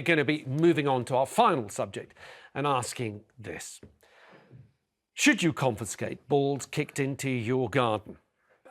going to be moving on to our final subject and asking this. Should you confiscate balls kicked into your garden?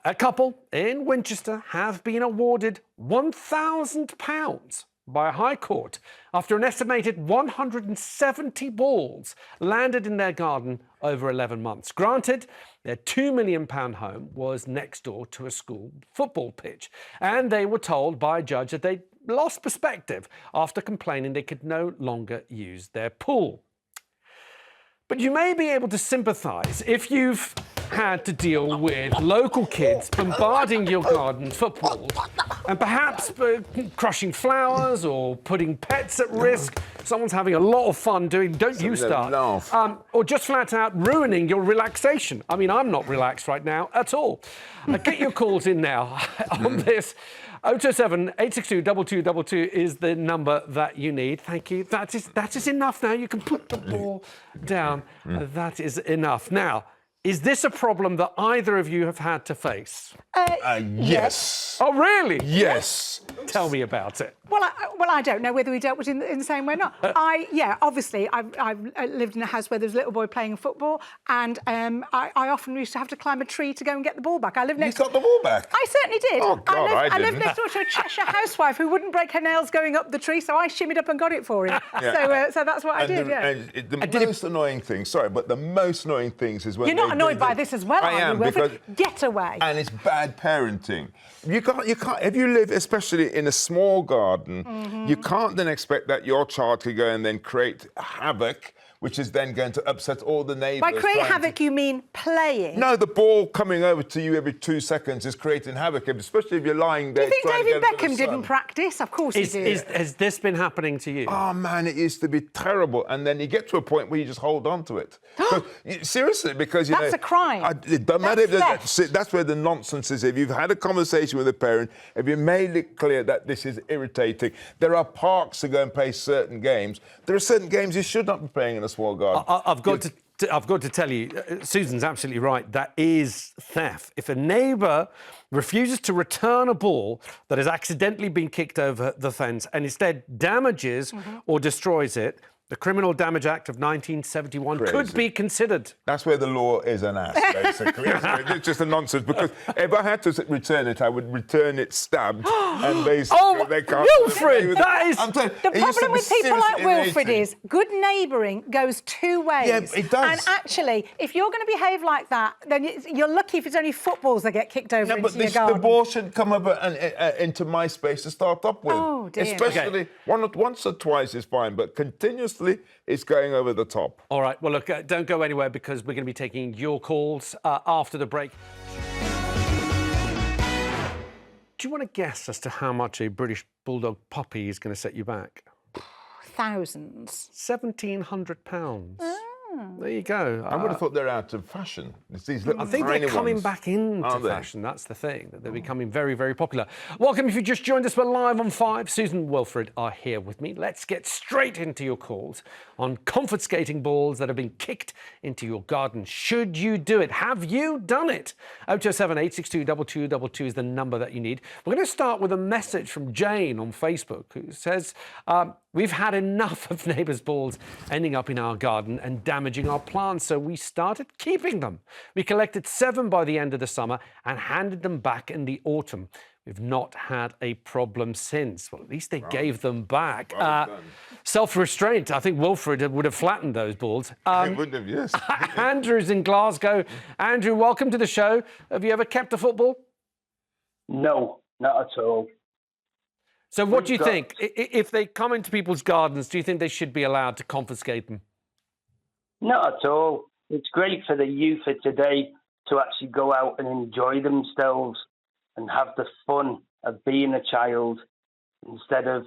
A couple in Winchester have been awarded £1,000 by a high court after an estimated 170 balls landed in their garden over 11 months. Granted, their £2 million home was next door to a school football pitch, and they were told by a judge that they'd lost perspective after complaining they could no longer use their pool. But you may be able to sympathise if you've had to deal with local kids bombarding your garden footballs and perhaps crushing flowers or putting pets at risk. Someone's having a lot of fun doing, don't you start, or just flat out ruining your relaxation. I mean, I'm not relaxed right now at all. Get your calls in now on this. 027 862 2222 is the number that you need. Thank you. That is enough now. You can put the ball down. That is enough. Now, is this a problem that either of you have had to face? Yes. Oh, really? Yes. Tell me about it. Well, I don't know whether we dealt with it in the same way or not. Obviously, I've lived in a house where there was a little boy playing football, and I often used to have to climb a tree to go and get the ball back. I lived next. You got the ball back? I certainly did. Oh, God, I lived next door to a Cheshire housewife who wouldn't break her nails going up the tree, so I shimmied up and got it for him. So that's what I did. The most annoying thing, sorry, but the most annoying things is when you're not annoyed by this as well, I am, because get away. And it's bad parenting. You can't. If you live, especially in a small garden, you can't then expect that your child could go and then create havoc, which is then going to upset all the neighbours. By create havoc, you mean playing? No, the ball coming over to you every 2 seconds is creating havoc, especially if you're lying there. Do you think David Beckham didn't practice? Of course he did. Has this been happening to you? Oh, man, it used to be terrible. And then you get to a point where you just hold on to it. Seriously, because, That's a crime. It doesn't matter if that's where the nonsense is. If you've had a conversation with a parent, if you made it clear that this is irritating, there are parks to go and play certain games. There are certain games you should not be playing in a small garden. I've got to tell you, Susan's absolutely right. That is theft. If a neighbour refuses to return a ball that has accidentally been kicked over the fence and instead damages or destroys it, the Criminal Damage Act of 1971 could be considered. That's where the law is an ass, basically. It's just a nonsense, because if I had to return it, I would return it stabbed. And basically, they can't... Wilfred, that is... The problem with people like Wilfred is good neighbouring goes two ways. Yeah, it does. And actually, if you're going to behave like that, then you're lucky if it's only footballs that get kicked over into your garden. The ball should come over into my space to start up with. Oh, dear. Especially once or twice is fine, but continuously it's going over the top. All right, well, look, don't go anywhere, because we're going to be taking your calls after the break. Do you want to guess as to how much a British Bulldog puppy is going to set you back? Thousands. £1,700. There you go. I would have thought they're out of fashion. It's these little I think they're coming back into fashion. That's the thing, that they're becoming very, very popular. Welcome if you just joined us. We're live on 5. Susan and Wilfred are here with me. Let's get straight into your calls on confiscating balls that have been kicked into your garden. Should you do it? Have you done it? 027 862 2222 is the number that you need. We're going to start with a message from Jane on Facebook, who says, we've had enough of neighbours' balls ending up in our garden and damaging our plants, so we started keeping them. We collected 7 by the end of the summer and handed them back in the autumn. We've not had a problem since. Well, at least they gave them back. Self-restraint. I think Wilfred would have flattened those balls. He would have, yes. Andrew's in Glasgow. Andrew, welcome to the show. Have you ever kept a football? No, not at all. So what do you think? If they come into people's gardens, do you think they should be allowed to confiscate them? Not at all. It's great for the youth of today to actually go out and enjoy themselves and have the fun of being a child, instead of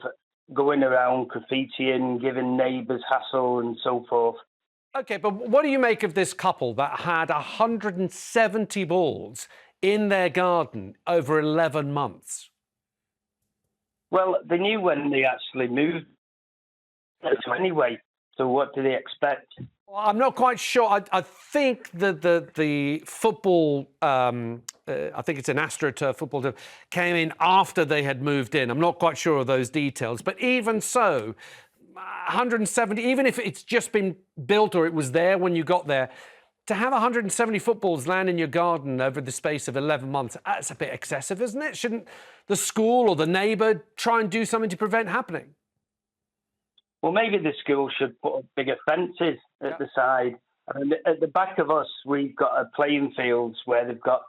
going around graffitiing, giving neighbours hassle and so forth. OK, but what do you make of this couple that had 170 balls in their garden over 11 months? Well, they knew when they actually moved anyway, so what do they expect? Well, I'm not quite sure. I think that the football, I think it's an AstroTurf football team, came in after they had moved in. I'm not quite sure of those details. But even so, 170, even if it's just been built or it was there when you got there, to have 170 footballs land in your garden over the space of 11 months, that's a bit excessive, isn't it? Shouldn't the school or the neighbour try and do something to prevent happening? Well, maybe the school should put up bigger fences at the side. And at the back of us, we've got a playing fields where they've got,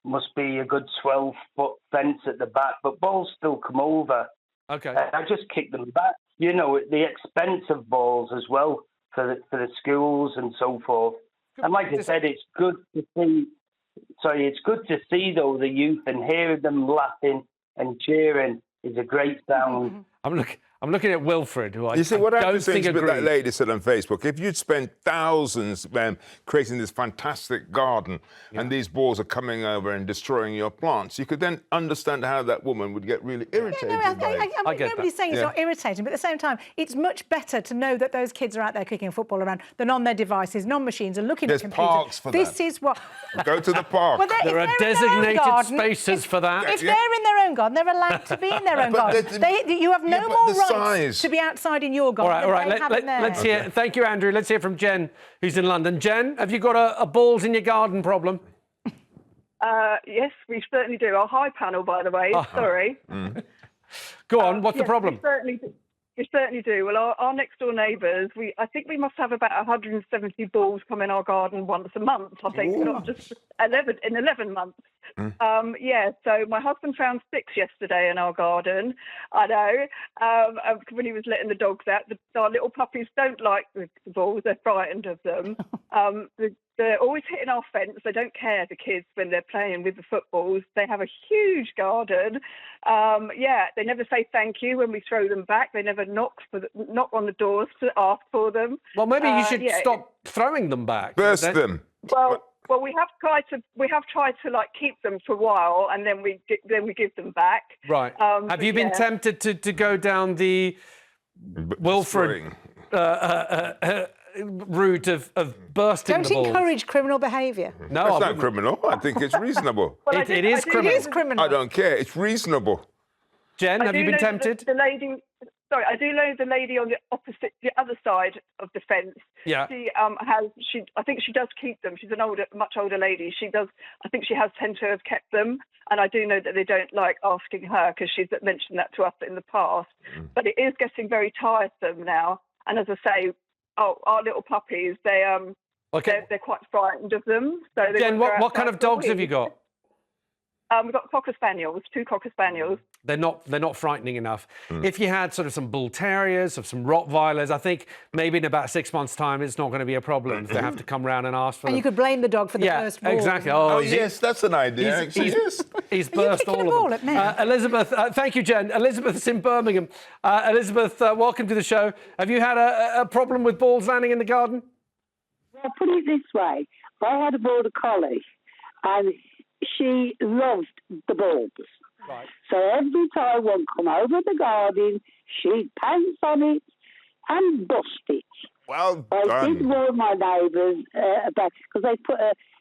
must be a good 12-foot fence at the back, but balls still come over. Okay. I just kick them back. You know, at the expense of balls as well for the schools and so forth. And like I said, it's good to see. Sorry, it's good to see though the youth and hearing them laughing and cheering is a great sound. I'm looking at Wilfred, who I You see, what I don't think with that agrees. lady said on Facebook, if you'd spent thousands creating this fantastic garden and these balls are coming over and destroying your plants, you could then understand how that woman would get really irritated by it. I mean, nobody's saying it's not irritating, but at the same time, it's much better to know that those kids are out there kicking a football around than on their devices, non-machines, and looking There's at computers. parks for this that. is what... Go to the park. Well, There are designated spaces for that. If they're in their own garden, they're allowed to be in their own garden. You have no more rights to be outside in your garden. All right. Let's hear. Thank you, Andrew. Let's hear from Jen, who's in London. Jen, have you got a balls in your garden problem? Yes, we certainly do. Our high panel, by the way. Sorry. Go on. What's the problem? We certainly do. Well, our next door neighbours, I think we must have about 170 balls come in our garden once a month. I think not just 11 months. So my husband found 6 yesterday in our garden. I know, when he was letting the dogs out. Our little puppies don't like the balls; they're frightened of them. They're always hitting our fence. They don't care, the kids, when they're playing with the footballs. They have a huge garden. They never say thank you when we throw them back. They never knock on the doors to ask for them. Well, maybe you should stop throwing them back. Burst them. Well, we have tried to like keep them for a while, and then we give them back. Right. Have you been tempted to go down the Wilfred route of bursting the balls? Don't encourage criminal behaviour. No, It's not criminal. I think it's reasonable. It is criminal. It is criminal. I don't care. It's reasonable. Jen, have you been tempted? The lady. Sorry, I do know the lady on the other side of the fence. Yeah. I think she does keep them. She's much older lady. I think she has tend to have kept them. And I do know that they don't like asking her because she's mentioned that to us in the past. But it is getting very tiresome now. And as I say, our little puppies, they're quite frightened of them. So Jen, what kind of dogs have you got? We've got Cocker Spaniels, 2 Cocker Spaniels. They're not frightening enough. If you had sort of some Bull Terriers or some Rottweilers, I think maybe in about 6 months' time it's not going to be a problem if they have to come round and ask for them. And you could blame the dog for the first ball. Exactly. Yes, that's an idea. He's burst all of them. Elizabeth, thank you, Jen. Elizabeth's in Birmingham. Elizabeth, welcome to the show. Have you had a problem with balls landing in the garden? Well, put it this way. I had a border collie, and she loved the balls. Right. So every time one come over the garden, she'd pounce on it and bust it. Well I done. did warn my neighbours about, because they put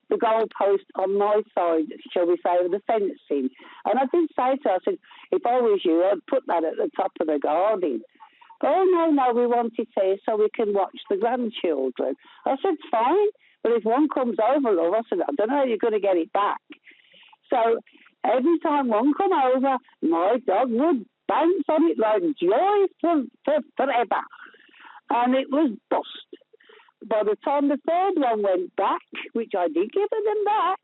the goalpost on my side, shall we say, of the fencing. And I did say to her, I said, if I was you, I'd put that at the top of the garden. Oh, no, we want it here so we can watch the grandchildren. I said, fine, but if one comes over, love, I said, I don't know how you're going to get it back. So every time one come over, my dog would bounce on it like joy forever. And it was bust. By the time the third one went back, which I did give them back,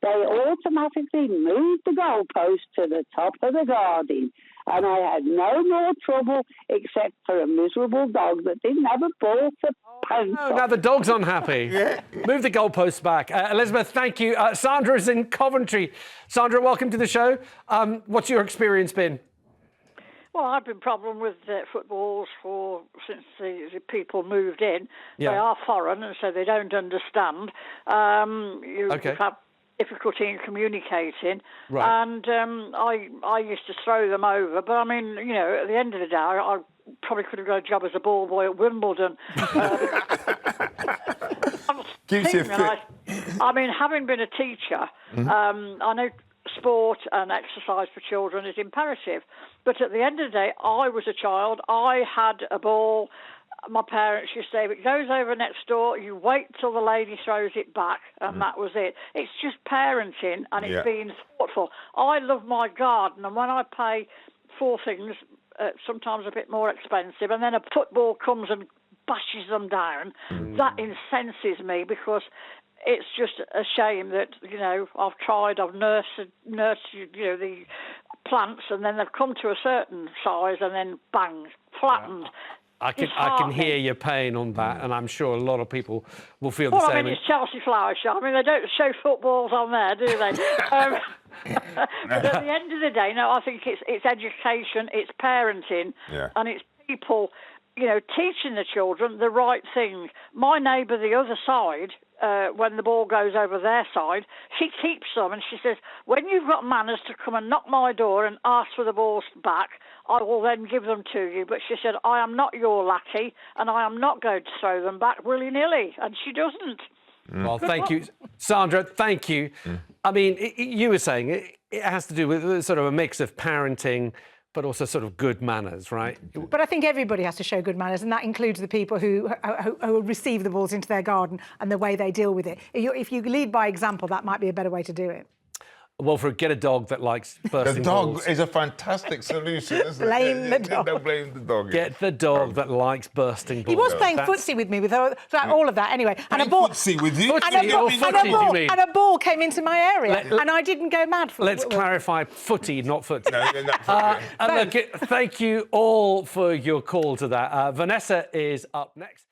they automatically moved the goalpost to the top of the garden. And I had no more trouble except for a miserable dog that didn't have a ball to pounce on. Now the dog's unhappy. Move the goalposts back. Elizabeth, thank you. Sandra is in Coventry. Sandra, welcome to the show. What's your experience been? Well, I've been problem with footballs since the people moved in. Yeah. They are foreign, and so they don't understand. You have difficulty in communicating. Right. And I used to throw them over, but I mean, you know, at the end of the day, I probably could have got a job as a ball boy at Wimbledon. Keeps you fit. I mean, having been a teacher, I know sport and exercise for children is imperative. But at the end of the day, I was a child. I had a ball. My parents used to say, if it goes over next door, you wait till the lady throws it back, and that was it. It's just parenting, and it's being thoughtful. I love my garden, and when I pay for things, sometimes a bit more expensive, and then a football comes and bashes them down, that incenses me, because it's just a shame that, you know, I've nurtured, you know, the plants, and then they've come to a certain size, and then bang, flattened. I can hear your pain on that, and I'm sure a lot of people will feel the well, same. I mean, it's Chelsea Flower Shop. I mean, they don't show footballs on there, do they? But at the end of the day, no, I think it's education, it's parenting, and it's people, you know, teaching the children the right thing. My neighbour, the other side, when the ball goes over their side, she keeps them, and she says, when you've got manners to come and knock my door and ask for the balls back, I will then give them to you. But she said, I am not your lackey, and I am not going to throw them back willy-nilly. And she doesn't. Well, thank you. Sandra, thank you. I mean, you were saying it has to do with sort of a mix of parenting, but also sort of good manners, right? But I think everybody has to show good manners, and that includes the people who receive the balls into their garden and the way they deal with it. If you lead by example, that might be a better way to do it. Wilfred, get a dog that likes bursting balls. The dog is a fantastic solution, isn't it? Blame the dog. Don't blame the dog. Get the dog that likes bursting balls. He was playing footsie with me with all of that anyway. And a ball, Footsie with you? and a ball came into my area, and I didn't go mad for it. Let's clarify, footy, not footsie. No, And look, thank you all for your call to that. Vanessa is up next.